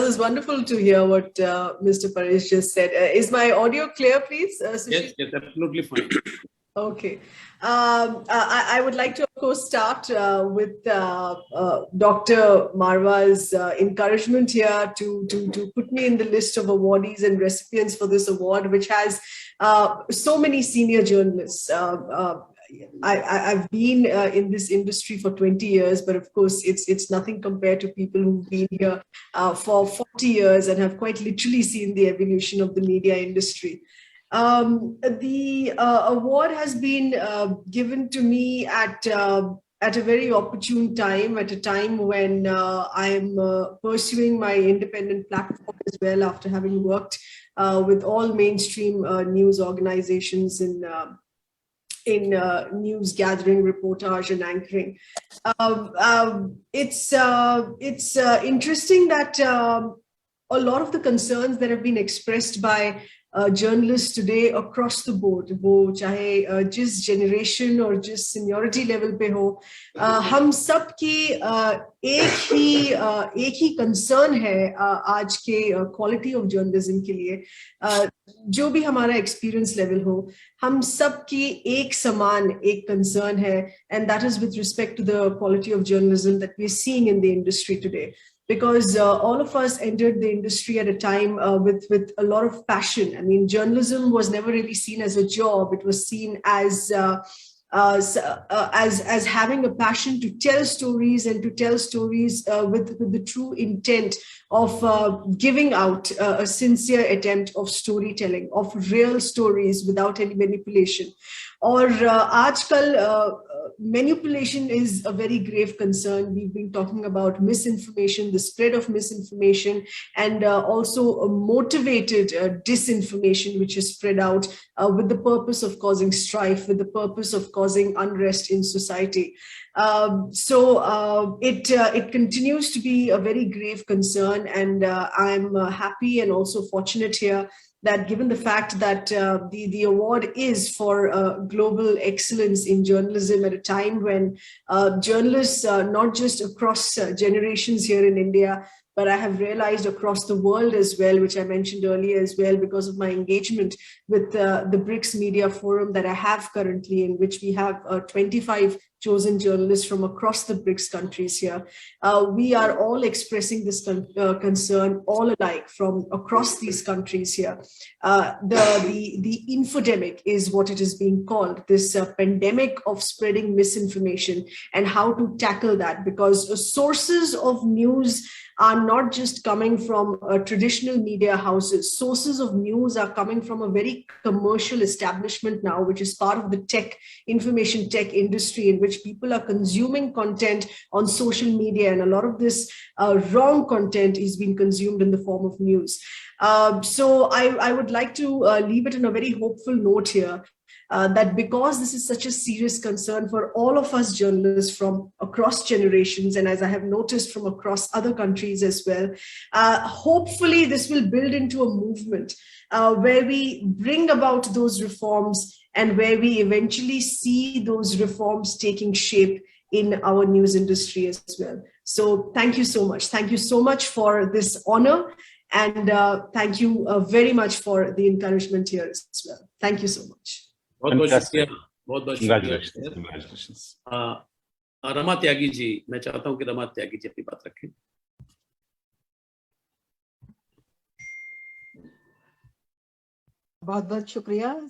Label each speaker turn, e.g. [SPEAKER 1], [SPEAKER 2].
[SPEAKER 1] It was wonderful to hear what Mr. Paresh just said. Is my audio clear, please?
[SPEAKER 2] Yes, absolutely fine.
[SPEAKER 1] Okay. I would like to, of course, start with Dr. Marwah's encouragement here to put me in the list of awardees and recipients for this award, which has so many senior journalists. I've been in this industry for 20 years, but of course, it's nothing compared to people who've been here for 40 years and have quite literally seen the evolution of the media industry. The award has been given to me at a very opportune time, at a time when I'm pursuing my independent platform as well, after having worked with all mainstream news organizations in news gathering, reportage, and anchoring. It's interesting that a lot of the concerns that have been expressed by journalists today across the board, वो चाहे जिस generation और जिस seniority level पे हो, हम सब की एक ही concern है आज के quality of journalism के लिए, जो भी हमारा experience level हो, हम सब की एक समान एक concern है, and that is with respect to the quality of journalism that we're seeing in the industry today. Because all of us entered the industry at a time with a lot of passion. I mean, journalism was never really seen as a job. It was seen as having a passion to tell stories and to tell stories with the true intent of giving out a sincere attempt of storytelling, of real stories without any manipulation. Or आजकल manipulation is a very grave concern. We've been talking about misinformation, the spread of misinformation, and also motivated disinformation, which is spread out with the purpose of causing strife, with the purpose of causing unrest in society. So it continues to be a very grave concern, and I'm happy and also fortunate here that given the fact that the award is for global excellence in journalism at a time when journalists, not just across generations here in India, but I have realized across the world as well, which I mentioned earlier as well, because of my engagement with the BRICS Media Forum that I have currently, in which we have 25 chosen journalists from across the BRICS countries here. We are all expressing this concern all alike from across these countries here. The infodemic is what it is being called, this pandemic of spreading misinformation, and how to tackle that, because sources of news are not just coming from traditional media houses. Sources of news are coming from a very commercial establishment now, which is part of the tech, information tech industry, in which people are consuming content on social media, and a lot of this wrong content is being consumed in the form of news. So I would like to leave it on a very hopeful note here. That because this is such a serious concern for all of us journalists from across generations, and as I have noticed from across other countries as well, hopefully this will build into a movement where we bring about those reforms and where we eventually see those reforms taking shape in our news industry as well. So thank you so much. Thank you so much for this honor. And thank you very much for the encouragement here as well. Thank you so much.
[SPEAKER 2] बहुत
[SPEAKER 3] Congratulations.
[SPEAKER 2] Rama Tyagi ji, मैं चाहता हूं कि रमा त्यागी जी अपनी बात रखें।
[SPEAKER 4] बहुत बहुत शुक्रिया।